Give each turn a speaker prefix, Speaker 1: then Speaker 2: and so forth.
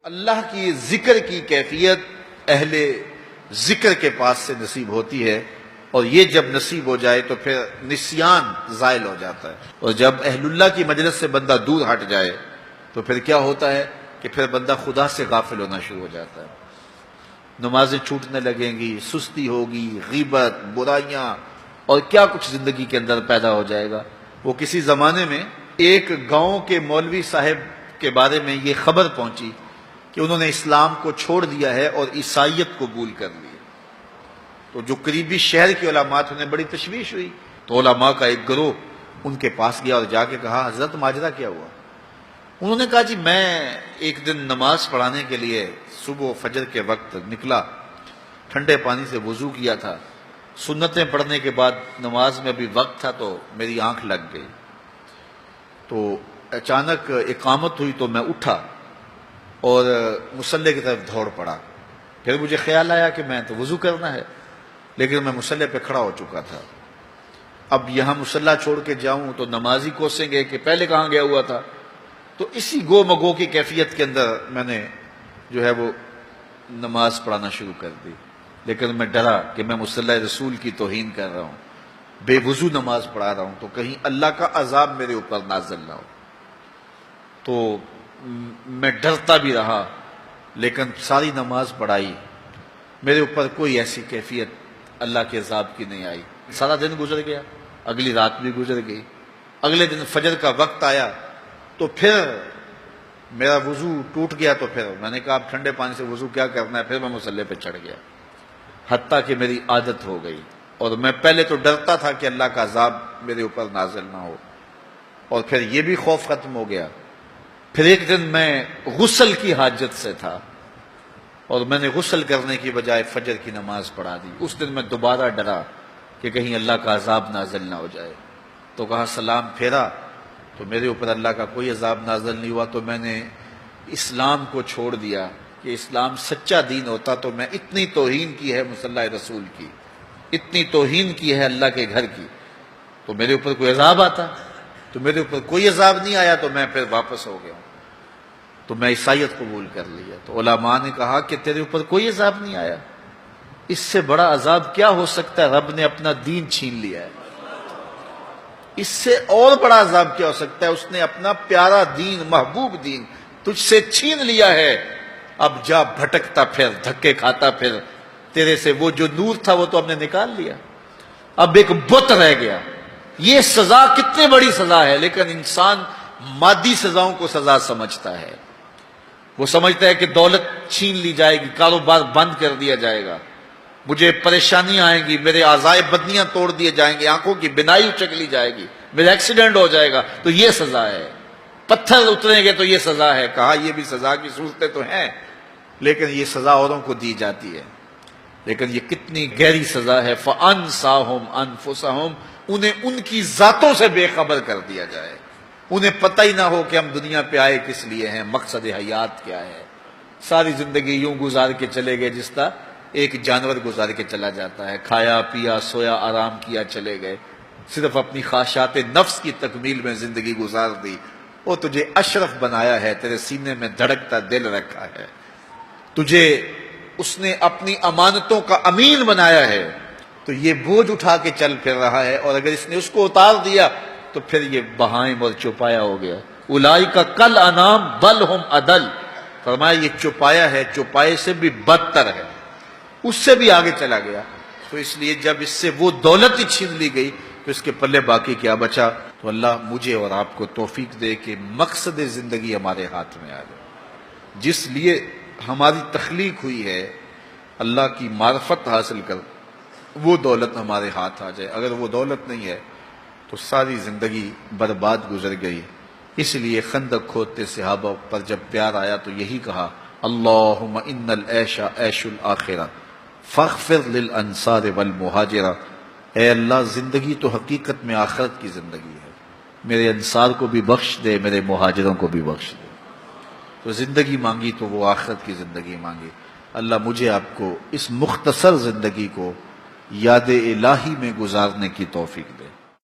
Speaker 1: اللہ کی ذکر کی کیفیت اہل ذکر کے پاس سے نصیب ہوتی ہے، اور یہ جب نصیب ہو جائے تو پھر نسیان زائل ہو جاتا ہے۔ اور جب اہل اللہ کی مجلس سے بندہ دور ہٹ جائے تو پھر کیا ہوتا ہے کہ پھر بندہ خدا سے غافل ہونا شروع ہو جاتا ہے، نمازیں چھوٹنے لگیں گی، سستی ہوگی، غیبت، برائیاں اور کیا کچھ زندگی کے اندر پیدا ہو جائے گا۔ وہ کسی زمانے میں ایک گاؤں کے مولوی صاحب کے بارے میں یہ خبر پہنچی کہ انہوں نے اسلام کو چھوڑ دیا ہے اور عیسائیت قبول کر لی۔ تو جو قریبی شہر کے علماء تھے انہیں بڑی تشویش ہوئی، تو علماء کا ایک گروہ ان کے پاس گیا اور جا کے کہا، حضرت ماجرا کیا ہوا؟ انہوں نے کہا، جی میں ایک دن نماز پڑھانے کے لیے صبح فجر کے وقت نکلا، ٹھنڈے پانی سے وضو کیا تھا، سنتیں پڑھنے کے بعد نماز میں بھی وقت تھا تو میری آنکھ لگ گئی، تو اچانک اقامت ہوئی تو میں اٹھا اور مصلی کی طرف دوڑ پڑا۔ پھر مجھے خیال آیا کہ میں تو وضو کرنا ہے، لیکن میں مصلی پہ کھڑا ہو چکا تھا، اب یہاں مصلی چھوڑ کے جاؤں تو نمازی کوسیں گے کہ پہلے کہاں گیا ہوا تھا۔ تو اسی گو مگو کی کیفیت کے اندر میں نے جو ہے وہ نماز پڑھانا شروع کر دی، لیکن میں ڈرا کہ میں مصلی رسول کی توہین کر رہا ہوں، بے وضو نماز پڑھا رہا ہوں، تو کہیں اللہ کا عذاب میرے اوپر نازل نہ ہو۔ تو میں ڈرتا بھی رہا، لیکن ساری نماز پڑھائی، میرے اوپر کوئی ایسی کیفیت اللہ کے عذاب کی نہیں آئی۔ سارا دن گزر گیا، اگلی رات بھی گزر گئی، اگلے دن فجر کا وقت آیا تو پھر میرا وضو ٹوٹ گیا، تو پھر میں نے کہا اب ٹھنڈے پانی سے وضو کیا کرنا ہے، پھر میں مصلی پہ چڑھ گیا، حتیٰ کہ میری عادت ہو گئی، اور میں پہلے تو ڈرتا تھا کہ اللہ کا عذاب میرے اوپر نازل نہ ہو، اور پھر یہ بھی خوف ختم ہو گیا۔ پھر ایک دن میں غسل کی حاجت سے تھا اور میں نے غسل کرنے کی بجائے فجر کی نماز پڑھا دی۔ اس دن میں دوبارہ ڈرا کہ کہیں اللہ کا عذاب نازل نہ ہو جائے، تو کہا سلام پھیرا تو میرے اوپر اللہ کا کوئی عذاب نازل نہیں ہوا۔ تو میں نے اسلام کو چھوڑ دیا کہ اسلام سچا دین ہوتا تو میں اتنی توہین کی ہے مصلی رسول کی، اتنی توہین کی ہے اللہ کے گھر کی، تو میرے اوپر کوئی عذاب آتا، تو میرے اوپر کوئی عذاب نہیں آیا، تو میں پھر واپس ہو گیا ہوں، تو میں عیسائیت قبول کر لیا۔ تو علماء نے کہا کہ تیرے اوپر کوئی عذاب نہیں آیا، اس سے بڑا عذاب کیا ہو سکتا ہے؟ رب نے اپنا دین چھین لیا ہے، اس سے اور بڑا عذاب کیا ہو سکتا ہے؟ اس نے اپنا پیارا دین، محبوب دین تجھ سے چھین لیا ہے، اب جا بھٹکتا پھر، دھکے کھاتا پھر، تیرے سے وہ جو نور تھا وہ تو ہم نے نکال لیا، اب ایک بت رہ گیا۔ یہ سزا کتنی بڑی سزا ہے، لیکن انسان مادی سزاؤں کو سزا سمجھتا ہے، وہ سمجھتا ہے کہ دولت چھین لی جائے گی، کاروبار بند کر دیا جائے گا، مجھے پریشانیاں آئیں گی، میرے اعضائے بدنیاں توڑ دیے جائیں گے، آنکھوں کی بینائی اچک لی جائے گی، میرا ایکسیڈنٹ ہو جائے گا، تو یہ سزا ہے، پتھر اتریں گے تو یہ سزا ہے۔ کہا یہ بھی سزا کی صورتیں تو ہیں، لیکن یہ سزا اوروں کو دی جاتی ہے، لیکن یہ کتنی گہری سزا ہے۔ فَأَنْسَاهُمْ أَنفُسَهُمْ، انہیں ان کی ذاتوں سے بے خبر کر دیا جائے، انہیں پتہ ہی نہ ہو کہ ہم دنیا پہ آئے کس لیے ہیں، مقصد حیات کیا ہے۔ ساری زندگی یوں گزار کے چلے گئے جس طرح ایک جانور گزار کے چلا جاتا ہے، کھایا پیا سویا آرام کیا چلے گئے، صرف اپنی خواہشات نفس کی تکمیل میں زندگی گزار دی۔ وہ تجھے اشرف بنایا ہے، تیرے سینے میں دھڑکتا دل رکھا ہے، تجھے اس نے اپنی امانتوں کا امین بنایا ہے، تو یہ بوجھ اٹھا کے چل پھر رہا ہے، اور اگر اس نے اس کو اتار دیا تو پھر یہ بہائم اور چوپایا ہو گیا۔ اولئک کالانعام بل ہم اضل، فرمایا یہ چوپایا ہے، چوپائے سے بھی بدتر ہے، اس سے بھی آگے چلا گیا۔ تو اس لیے جب اس سے وہ دولت ہی چھین لی گئی تو اس کے پلے باقی کیا بچا؟ تو اللہ مجھے اور آپ کو توفیق دے کہ مقصد زندگی ہمارے ہاتھ میں آ جائے، جس لیے ہماری تخلیق ہوئی ہے، اللہ کی معرفت حاصل کر وہ دولت ہمارے ہاتھ آ جائے۔ اگر وہ دولت نہیں ہے تو ساری زندگی برباد گزر گئی۔ اس لیے خندق کھودتے صحابہ پر جب پیار آیا تو یہی کہا، اللہم ان العیش عیش الآخرہ فاغفر للانصار والمہاجرہ، اے اللہ زندگی تو حقیقت میں آخرت کی زندگی ہے، میرے انصار کو بھی بخش دے، میرے مہاجروں کو بھی بخش دے۔ تو زندگی مانگی تو وہ آخرت کی زندگی مانگی۔ اللہ مجھے آپ کو اس مختصر زندگی کو یاد الہی میں گزارنے کی توفیق دے۔